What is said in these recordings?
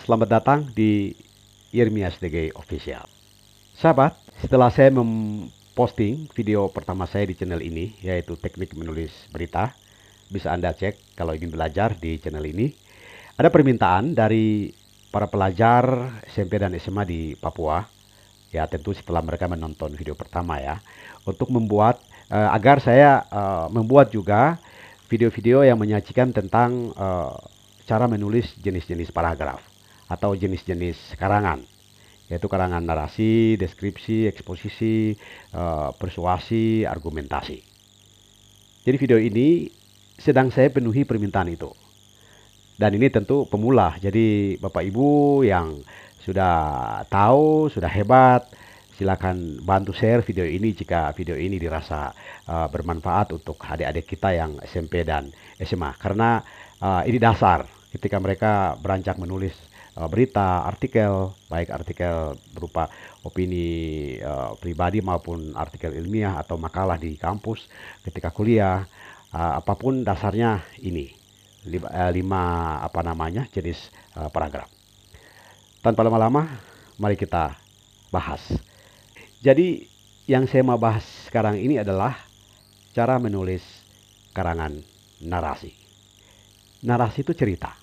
Selamat datang di Yermias DG Official. Sahabat, setelah saya memposting video pertama saya di channel ini, yaitu teknik menulis berita, bisa Anda cek kalau ingin belajar di channel ini. Ada permintaan dari para pelajar SMP dan SMA di Papua, ya tentu setelah mereka menonton video pertama ya, untuk membuat agar saya membuat juga video-video yang menyajikan tentang cara menulis jenis-jenis paragraf atau jenis-jenis karangan, yaitu karangan narasi, deskripsi, eksposisi, persuasi, argumentasi. Jadi video ini sedang saya penuhi permintaan itu. Dan ini tentu pemula, jadi Bapak Ibu yang sudah tahu, sudah hebat, silakan bantu share video ini jika video ini dirasa bermanfaat untuk adik-adik kita yang SMP dan SMA. Karena ini dasar ketika mereka beranjak menulis berita, artikel, baik artikel berupa opini pribadi maupun artikel ilmiah atau makalah di kampus ketika kuliah, apapun dasarnya ini lima jenis paragraf. Tanpa lama-lama, mari kita bahas. Jadi yang saya mau bahas sekarang ini adalah cara menulis karangan narasi. Narasi itu cerita.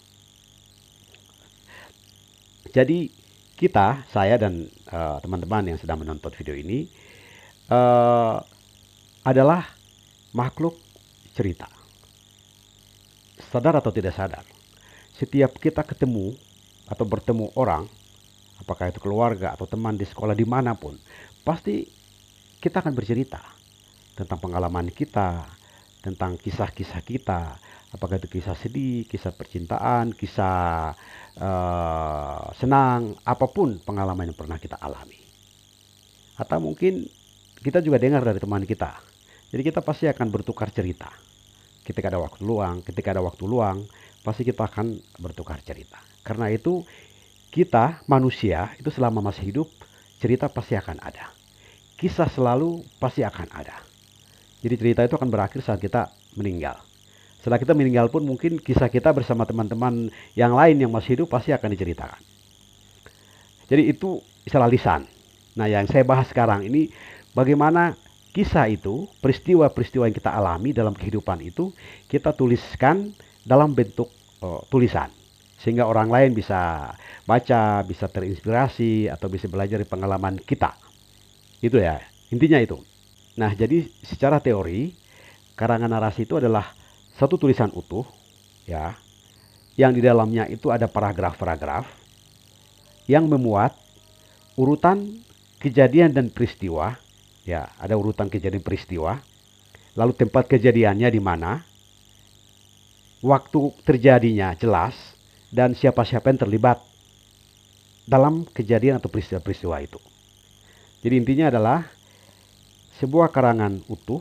Jadi kita, saya dan teman-teman yang sedang menonton video ini adalah makhluk cerita. Sadar atau tidak sadar, setiap kita ketemu atau bertemu orang, apakah itu keluarga atau teman di sekolah dimanapun, pasti kita akan bercerita tentang pengalaman kita, tentang kisah-kisah kita, apakah itu kisah sedih, kisah percintaan, kisah senang, apapun pengalaman yang pernah kita alami. Atau mungkin kita juga dengar dari teman kita. Jadi kita pasti akan bertukar cerita. Ketika ada waktu luang, pasti kita akan bertukar cerita. Karena itu kita manusia itu selama masih hidup, cerita pasti akan ada. Kisah selalu pasti akan ada. Jadi cerita itu akan berakhir saat kita meninggal. Setelah kita meninggal pun mungkin kisah kita bersama teman-teman yang lain yang masih hidup pasti akan diceritakan. Jadi itu istilah lisan. Nah yang saya bahas sekarang ini bagaimana kisah itu, peristiwa-peristiwa yang kita alami dalam kehidupan itu, kita tuliskan dalam bentuk tulisan. Sehingga orang lain bisa baca, bisa terinspirasi, atau bisa belajar dari pengalaman kita. Itu ya, intinya itu. Nah, jadi secara teori, karangan narasi itu adalah satu tulisan utuh, ya, yang di dalamnya itu ada paragraf-paragraf, yang memuat urutan kejadian dan peristiwa. Ya, ada urutan kejadian peristiwa, lalu tempat kejadiannya di mana, waktu terjadinya jelas, dan siapa-siapa yang terlibat dalam kejadian atau peristiwa-peristiwa itu. Jadi intinya adalah sebuah karangan utuh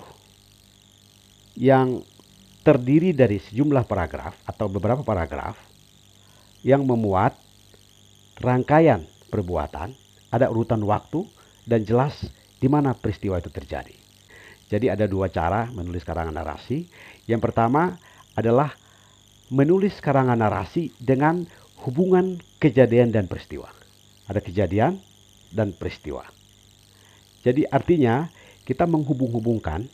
yang terdiri dari sejumlah paragraf atau beberapa paragraf yang memuat rangkaian perbuatan, ada urutan waktu, dan jelas di mana peristiwa itu terjadi. Jadi ada dua cara menulis karangan narasi. Yang pertama adalah menulis karangan narasi dengan hubungan kejadian dan peristiwa. Ada kejadian dan peristiwa. Jadi artinya kita menghubung-hubungkan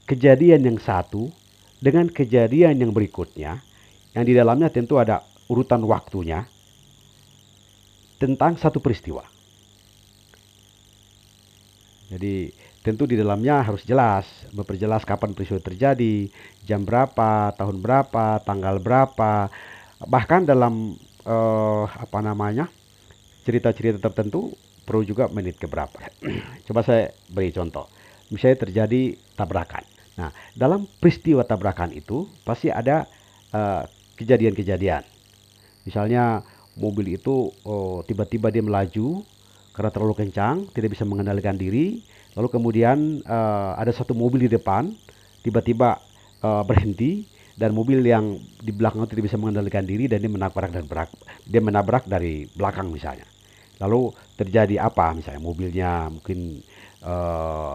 kejadian yang satu dengan kejadian yang berikutnya, yang di dalamnya tentu ada urutan waktunya tentang satu peristiwa. Jadi tentu di dalamnya harus jelas, memperjelas kapan peristiwa terjadi, jam berapa, tahun berapa, tanggal berapa, bahkan dalam cerita-cerita tertentu perlu juga menit keberapa. Coba saya beri contoh. Misalnya terjadi tabrakan. Nah, dalam peristiwa tabrakan itu pasti ada kejadian-kejadian. Misalnya mobil itu tiba-tiba dia melaju karena terlalu kencang, tidak bisa mengendalikan diri. Lalu kemudian ada satu mobil di depan, tiba-tiba berhenti, dan mobil yang di belakang tidak bisa mengendalikan diri dan dia menabrak dari belakang misalnya. Lalu terjadi apa? Misalnya mobilnya mungkin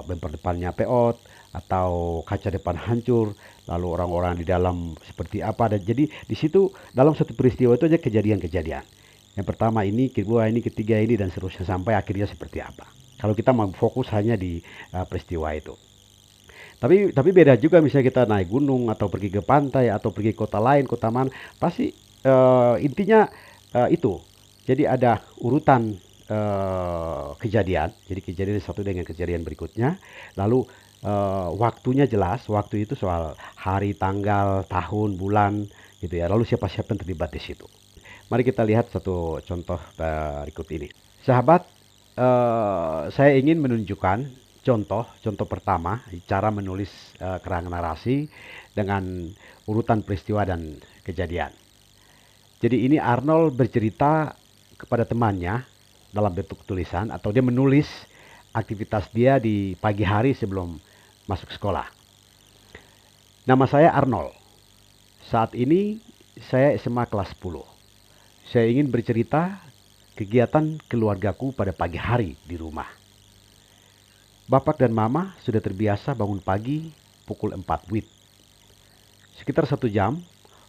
bumper depannya peot atau kaca depan hancur, lalu orang-orang di dalam seperti apa. Dan jadi di situ dalam satu peristiwa itu aja kejadian-kejadian. Yang pertama ini, kedua ini, ketiga ini, dan seterusnya sampai akhirnya seperti apa. Kalau kita mau fokus hanya di peristiwa itu. Tapi beda juga misalnya kita naik gunung atau pergi ke pantai atau pergi kota lain, kota mana, pasti intinya itu. Jadi ada urutan kejadian. Jadi kejadian satu dengan kejadian berikutnya. Lalu waktunya jelas. Waktu itu soal hari, tanggal, tahun, bulan, gitu ya. Lalu siapa-siapa yang terlibat di situ. Mari kita lihat satu contoh berikut ini. Sahabat, saya ingin menunjukkan contoh pertama cara menulis kerangka narasi dengan urutan peristiwa dan kejadian. Jadi ini Arnold bercerita kepada temannya dalam bentuk tulisan atau dia menulis aktivitas dia di pagi hari sebelum masuk sekolah. Nama saya Arnold. Saat ini saya SMA kelas 10. Saya ingin bercerita kegiatan keluargaku pada pagi hari di rumah. Bapak dan Mama sudah terbiasa bangun pagi pukul 4 WIB. Sekitar 1 jam,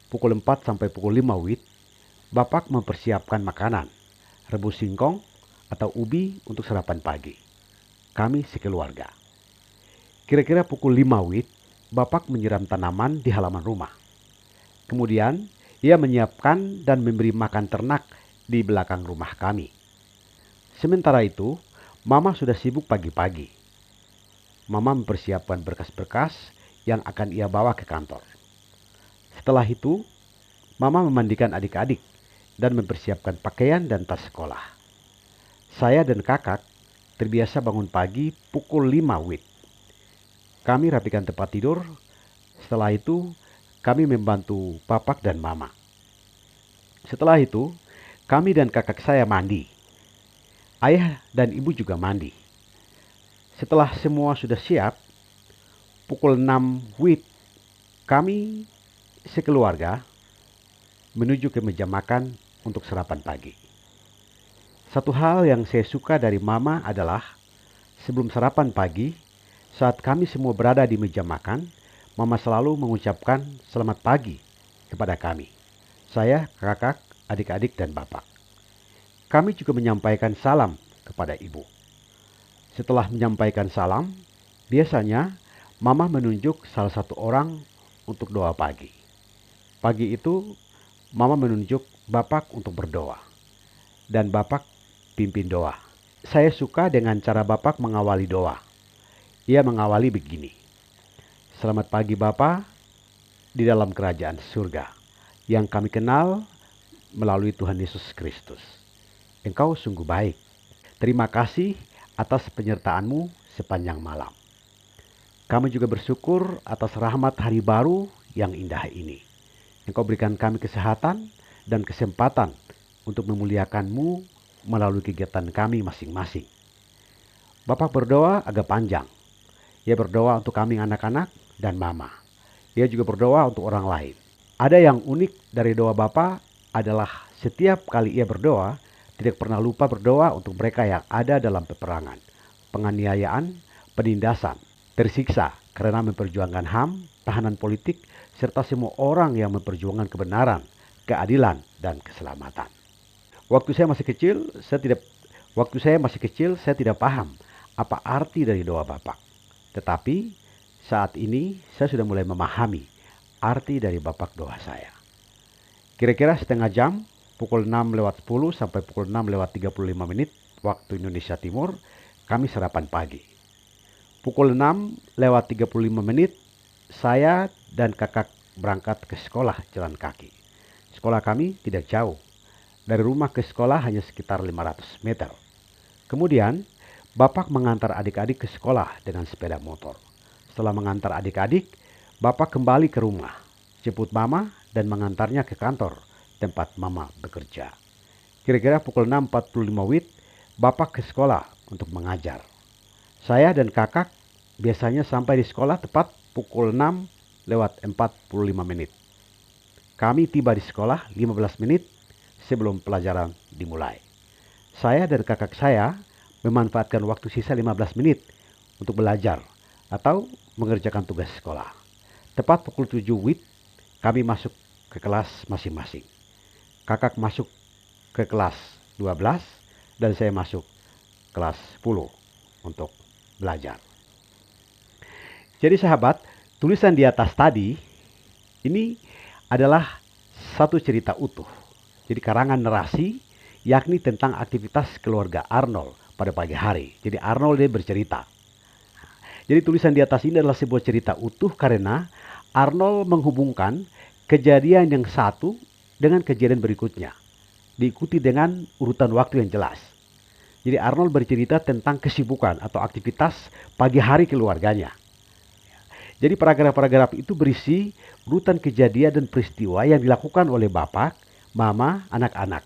pukul 4 sampai pukul 5 WIB, Bapak mempersiapkan makanan, rebus singkong atau ubi untuk sarapan pagi. Kami sekeluarga. Kira-kira pukul 5 WIB, Bapak menyiram tanaman di halaman rumah. Kemudian, ia menyiapkan dan memberi makan ternak di belakang rumah kami. Sementara itu, Mama sudah sibuk pagi-pagi. Mama mempersiapkan berkas-berkas yang akan ia bawa ke kantor. Setelah itu, Mama memandikan adik-adik dan mempersiapkan pakaian dan tas sekolah. Saya dan kakak terbiasa bangun pagi pukul 5 WIB. Kami rapikan tempat tidur. Setelah itu, kami membantu Bapak dan Mama. Setelah itu, kami dan kakak saya mandi. Ayah dan ibu juga mandi. Setelah semua sudah siap, pukul 6 WIB, kami sekeluarga menuju ke meja makan untuk sarapan pagi. Satu hal yang saya suka dari Mama adalah sebelum sarapan pagi, saat kami semua berada di meja makan, Mama selalu mengucapkan selamat pagi kepada kami. Saya, kakak, adik-adik, dan bapak. Kami juga menyampaikan salam kepada ibu. Setelah menyampaikan salam, biasanya Mama menunjuk salah satu orang untuk doa pagi. Pagi itu, Mama menunjuk Bapak untuk berdoa. Dan Bapak pimpin doa. Saya suka dengan cara Bapak mengawali doa. Ia mengawali begini. Selamat pagi Bapak di dalam kerajaan surga yang kami kenal melalui Tuhan Yesus Kristus. Engkau sungguh baik. Terima kasih atas penyertaan-Mu sepanjang malam. Kami juga bersyukur atas rahmat hari baru yang indah ini. Engkau berikan kami kesehatan dan kesempatan untuk memuliakan-Mu melalui kegiatan kami masing-masing. Bapak berdoa agak panjang. Ia berdoa untuk kami anak-anak dan Mama. Ia juga berdoa untuk orang lain. Ada yang unik dari doa Bapak adalah setiap kali ia berdoa, tidak pernah lupa berdoa untuk mereka yang ada dalam peperangan, penganiayaan, penindasan, tersiksa karena memperjuangkan HAM, tahanan politik, serta semua orang yang memperjuangkan kebenaran, keadilan, dan keselamatan. Waktu saya masih kecil, saya tidak paham apa arti dari doa Bapak. Tetapi saat ini saya sudah mulai memahami arti dari Bapak doa saya. Kira-kira setengah jam, pukul 6:10 sampai pukul 6:35 waktu Indonesia Timur, kami sarapan pagi. Pukul 6:35 saya dan kakak berangkat ke sekolah jalan kaki. Sekolah kami tidak jauh. Dari rumah ke sekolah hanya sekitar 500 meter. Kemudian, Bapak mengantar adik-adik ke sekolah dengan sepeda motor. Setelah mengantar adik-adik, Bapak kembali ke rumah, jemput Mama dan mengantarnya ke kantor tempat Mama bekerja. Kira-kira pukul 6:45 WIB, Bapak ke sekolah untuk mengajar. Saya dan kakak biasanya sampai di sekolah tepat pukul 6:45. Kami tiba di sekolah 15 menit sebelum pelajaran dimulai. Saya dan kakak saya memanfaatkan waktu sisa 15 menit untuk belajar atau mengerjakan tugas sekolah. Tepat pukul 7 WIB, kami masuk ke kelas masing-masing. Kakak masuk ke kelas 12 dan saya masuk kelas 10 untuk belajar. Jadi sahabat, tulisan di atas tadi ini adalah satu cerita utuh. Jadi karangan narasi yakni tentang aktivitas keluarga Arnold pada pagi hari. Jadi Arnold dia bercerita. Jadi tulisan di atas ini adalah sebuah cerita utuh karena Arnold menghubungkan kejadian yang satu dengan kejadian berikutnya. Diikuti dengan urutan waktu yang jelas. Jadi Arnold bercerita tentang kesibukan atau aktivitas pagi hari keluarganya. Jadi paragraf-paragraf itu berisi urutan kejadian dan peristiwa yang dilakukan oleh bapak, mama, anak-anak.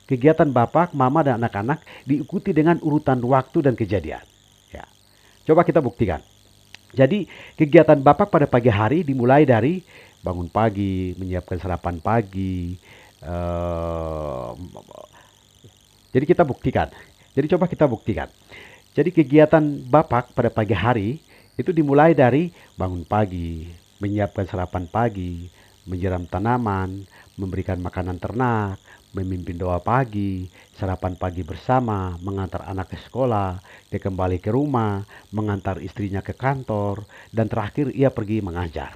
Kegiatan bapak, mama, dan anak-anak diikuti dengan urutan waktu dan kejadian. Ya. Coba kita buktikan. Jadi kegiatan bapak pada pagi hari dimulai dari bangun pagi, menyiapkan sarapan pagi. Jadi kita buktikan. Jadi coba kita buktikan. Jadi kegiatan bapak pada pagi hari itu dimulai dari bangun pagi, menyiapkan sarapan pagi, menyiram tanaman, memberikan makanan ternak, memimpin doa pagi, sarapan pagi bersama, mengantar anak ke sekolah, dia kembali ke rumah, mengantar istrinya ke kantor, dan terakhir ia pergi mengajar.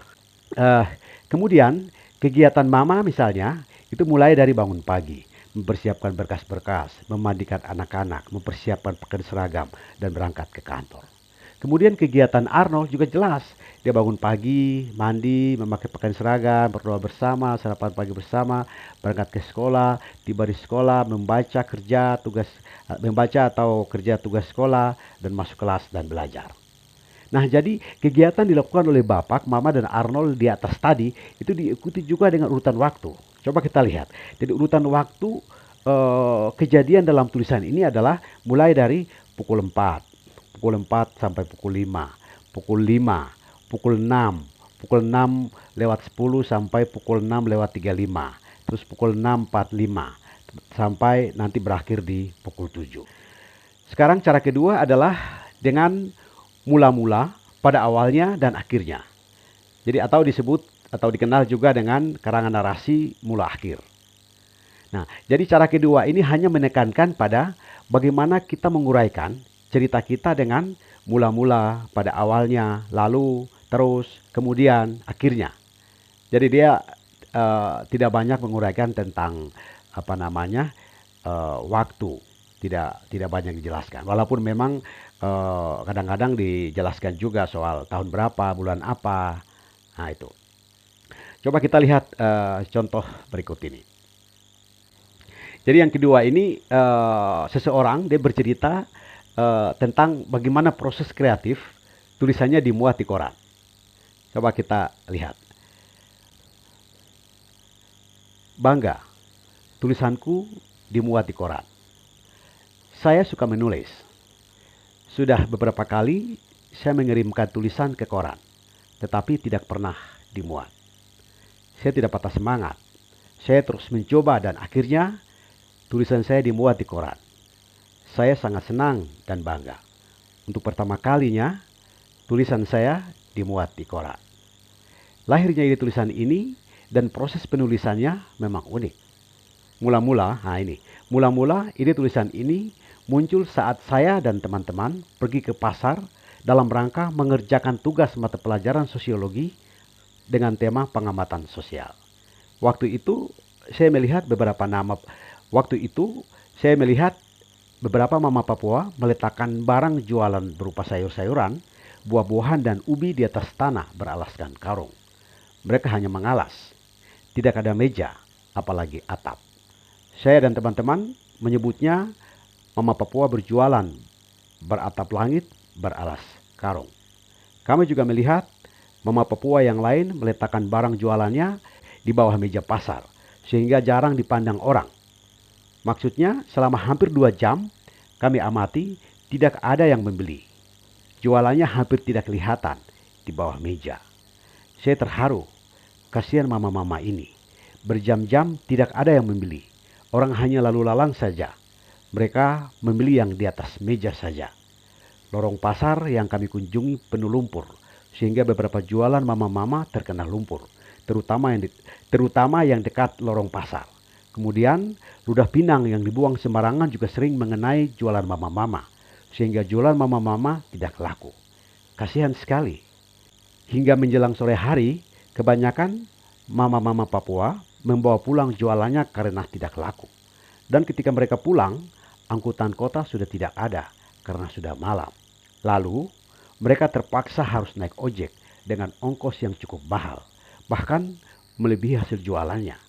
Kemudian kegiatan mama misalnya itu mulai dari bangun pagi, mempersiapkan berkas-berkas, memandikan anak-anak, mempersiapkan pakaian seragam, dan berangkat ke kantor. Kemudian kegiatan Arnold juga jelas. Dia bangun pagi, mandi, memakai pakaian seragam, berdoa bersama, sarapan pagi bersama, berangkat ke sekolah, tiba di sekolah, membaca atau kerja tugas sekolah, dan masuk kelas dan belajar. Nah, jadi kegiatan dilakukan oleh bapak, mama, dan Arnold di atas tadi itu diikuti juga dengan urutan waktu. Coba kita lihat. Jadi urutan waktu kejadian dalam tulisan ini adalah mulai dari pukul 4 sampai pukul 5, pukul 5, pukul 6, pukul 6 lewat 10 sampai pukul 6 lewat 35, terus pukul 6.45 sampai nanti berakhir di pukul 7. Sekarang cara kedua adalah dengan mula-mula, pada awalnya dan akhirnya. Jadi atau disebut atau dikenal juga dengan karangan narasi mula akhir. Nah, jadi cara kedua ini hanya menekankan pada bagaimana kita menguraikan cerita kita dengan mula-mula, pada awalnya, lalu, terus, kemudian, akhirnya. Jadi dia tidak banyak menguraikan tentang waktu, tidak banyak dijelaskan. Walaupun memang kadang-kadang dijelaskan juga soal tahun berapa, bulan apa. Nah itu. Coba kita lihat contoh berikut ini. Jadi yang kedua ini seseorang dia bercerita tentang bagaimana proses kreatif tulisannya dimuat di koran. Coba kita lihat. Bangga, tulisanku dimuat di koran. Saya suka menulis. Sudah beberapa kali saya mengirimkan tulisan ke koran, tetapi tidak pernah dimuat. Saya tidak patah semangat. Saya terus mencoba dan akhirnya tulisan saya dimuat di koran. Saya sangat senang dan bangga. Untuk pertama kalinya, tulisan saya dimuat di koran. Lahirnya ide tulisan ini dan proses penulisannya memang unik. Mula-mula ide tulisan ini muncul saat saya dan teman-teman pergi ke pasar dalam rangka mengerjakan tugas mata pelajaran sosiologi dengan tema pengamatan sosial. Waktu itu saya melihat beberapa mama Papua meletakkan barang jualan berupa sayur-sayuran, buah-buahan, dan ubi di atas tanah beralaskan karung. Mereka hanya mengalas. Tidak ada meja, apalagi atap. Saya dan teman-teman menyebutnya mama Papua berjualan beratap langit, beralas karung. Kami juga melihat mama Papua yang lain meletakkan barang jualannya di bawah meja pasar, sehingga jarang dipandang orang. Maksudnya selama hampir 2 jam kami amati tidak ada yang membeli. Jualannya hampir tidak kelihatan di bawah meja. Saya terharu, kasihan mama-mama ini. Berjam-jam tidak ada yang membeli. Orang hanya lalu lalang saja. Mereka membeli yang di atas meja saja. Lorong pasar yang kami kunjungi penuh lumpur, sehingga beberapa jualan mama-mama terkena lumpur, terutama yang dekat lorong pasar. Kemudian, ludah pinang yang dibuang sembarangan juga sering mengenai jualan mama-mama, sehingga jualan mama-mama tidak laku. Kasihan sekali. Hingga menjelang sore hari, kebanyakan mama-mama Papua membawa pulang jualannya karena tidak laku. Dan ketika mereka pulang, angkutan kota sudah tidak ada karena sudah malam. Lalu, mereka terpaksa harus naik ojek dengan ongkos yang cukup mahal, bahkan melebihi hasil jualannya.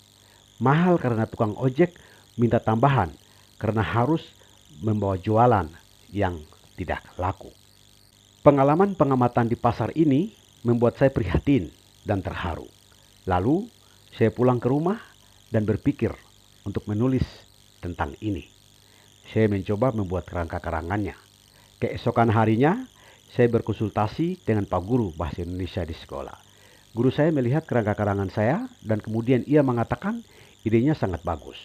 Mahal karena tukang ojek minta tambahan karena harus membawa jualan yang tidak laku. Pengalaman pengamatan di pasar ini membuat saya prihatin dan terharu. Lalu, saya pulang ke rumah dan berpikir untuk menulis tentang ini. Saya mencoba membuat kerangka-karangannya. Keesokan harinya, saya berkonsultasi dengan Pak Guru Bahasa Indonesia di sekolah. Guru saya melihat kerangka-karangan saya dan kemudian ia mengatakan idenya sangat bagus.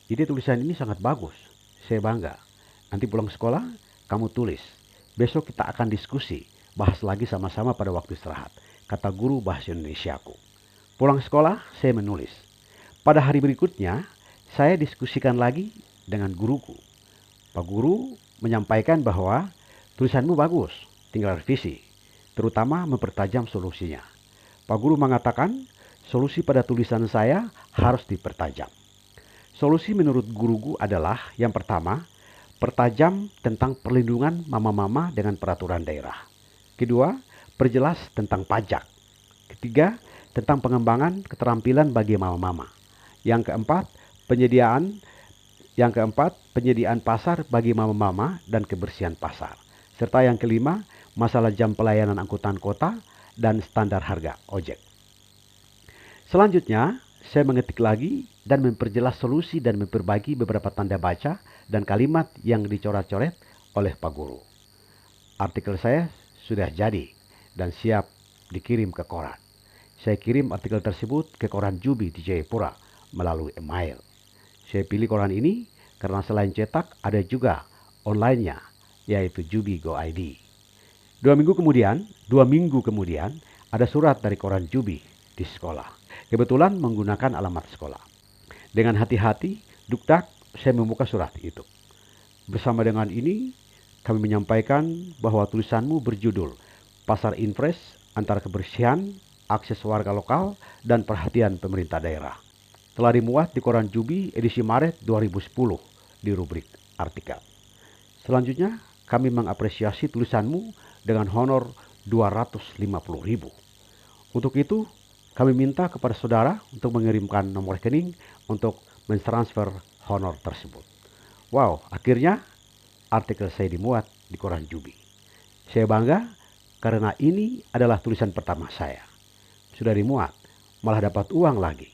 Ide tulisan ini sangat bagus. Saya bangga. Nanti pulang sekolah, kamu tulis. Besok kita akan diskusi, bahas lagi sama-sama pada waktu istirahat, kata guru Bahasa Indonesiaku. Pulang sekolah, saya menulis. Pada hari berikutnya, saya diskusikan lagi dengan guruku. Pak Guru menyampaikan bahwa tulisanmu bagus, tinggal revisi, terutama mempertajam solusinya. Pak Guru mengatakan solusi pada tulisan saya harus dipertajam. Solusi menurut guruku adalah yang pertama, pertajam tentang perlindungan mama-mama dengan peraturan daerah. Kedua, perjelas tentang pajak. Ketiga, tentang pengembangan keterampilan bagi mama-mama. Yang keempat, penyediaan pasar bagi mama-mama dan kebersihan pasar. Serta yang kelima, masalah jam pelayanan angkutan kota dan standar harga ojek. Selanjutnya, saya mengetik lagi dan memperjelas solusi dan memperbagi beberapa tanda baca dan kalimat yang dicoret-coret oleh Pak Guru. Artikel saya sudah jadi dan siap dikirim ke koran. Saya kirim artikel tersebut ke koran Jubi di Jayapura melalui email. Saya pilih koran ini karena selain cetak ada juga online-nya, yaitu Jubi Go ID. 2 minggu kemudian ada surat dari koran Jubi di sekolah. Kebetulan menggunakan alamat sekolah. Dengan hati-hati, dukdak, saya membuka surat itu. Bersama dengan ini, kami menyampaikan bahwa tulisanmu berjudul Pasar Infres antara kebersihan, akses warga lokal, dan perhatian pemerintah daerah. Telah dimuat di koran Jubi edisi Maret 2010 di rubrik artikel. Selanjutnya, kami mengapresiasi tulisanmu dengan honor 250.000. Untuk itu, kami minta kepada saudara untuk mengirimkan nomor rekening untuk mentransfer honor tersebut. Wow, akhirnya artikel saya dimuat di koran Jubi. Saya bangga karena ini adalah tulisan pertama saya. Sudah dimuat, malah dapat uang lagi.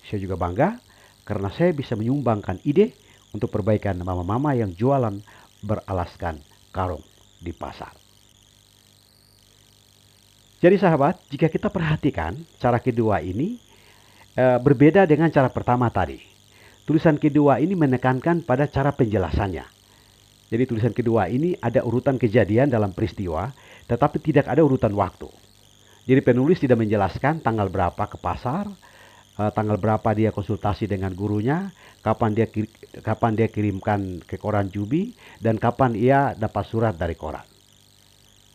Saya juga bangga karena saya bisa menyumbangkan ide untuk perbaikan mama-mama yang jualan beralaskan karung di pasar. Jadi sahabat, jika kita perhatikan cara kedua ini berbeda dengan cara pertama tadi. Tulisan kedua ini menekankan pada cara penjelasannya. Jadi tulisan kedua ini ada urutan kejadian dalam peristiwa, tetapi tidak ada urutan waktu. Jadi penulis tidak menjelaskan tanggal berapa ke pasar, tanggal berapa dia konsultasi dengan gurunya, kapan dia kirimkan ke koran Jubi, dan kapan ia dapat surat dari koran.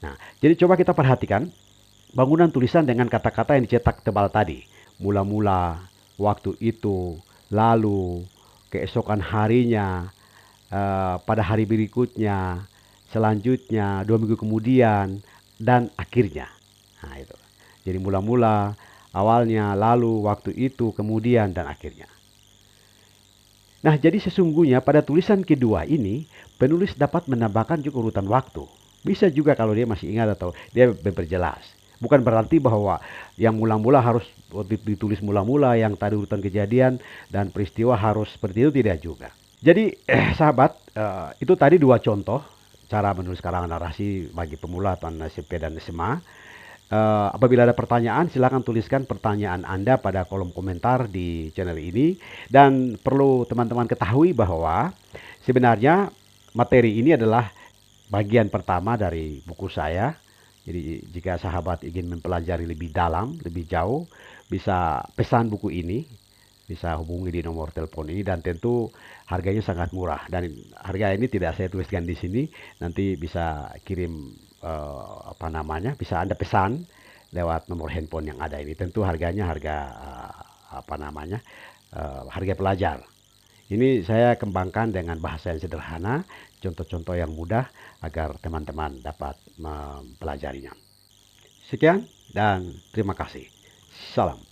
Nah, jadi coba kita perhatikan bangunan tulisan dengan kata-kata yang dicetak tebal tadi. Mula-mula, waktu itu, lalu, keesokan harinya, pada hari berikutnya, selanjutnya, 2 minggu kemudian, dan akhirnya. Nah, itu. Jadi mula-mula, awalnya, lalu, waktu itu, kemudian, dan akhirnya. Nah, jadi sesungguhnya pada tulisan kedua ini, penulis dapat menambahkan juga urutan waktu. Bisa juga kalau dia masih ingat atau dia memperjelas. Bukan berarti bahwa yang mula-mula harus ditulis mula-mula, yang tadi urutan kejadian dan peristiwa harus seperti itu, tidak juga. Jadi sahabat, itu tadi 2 contoh cara menulis karangan narasi bagi pemula atau SMP dan SMA. Apabila ada pertanyaan, silakan tuliskan pertanyaan Anda pada kolom komentar di channel ini. Dan perlu teman-teman ketahui bahwa sebenarnya materi ini adalah bagian pertama dari buku saya. Jadi jika sahabat ingin mempelajari lebih dalam, lebih jauh, bisa pesan buku ini bisa hubungi di nomor telepon ini, dan tentu harganya sangat murah, dan harga ini tidak saya tuliskan di sini, nanti bisa kirim bisa Anda pesan lewat nomor handphone yang ada ini. Tentu harganya harga harga pelajar. Ini saya kembangkan dengan bahasa yang sederhana, contoh-contoh yang mudah agar teman-teman dapat mempelajarinya. Sekian dan terima kasih. Salam.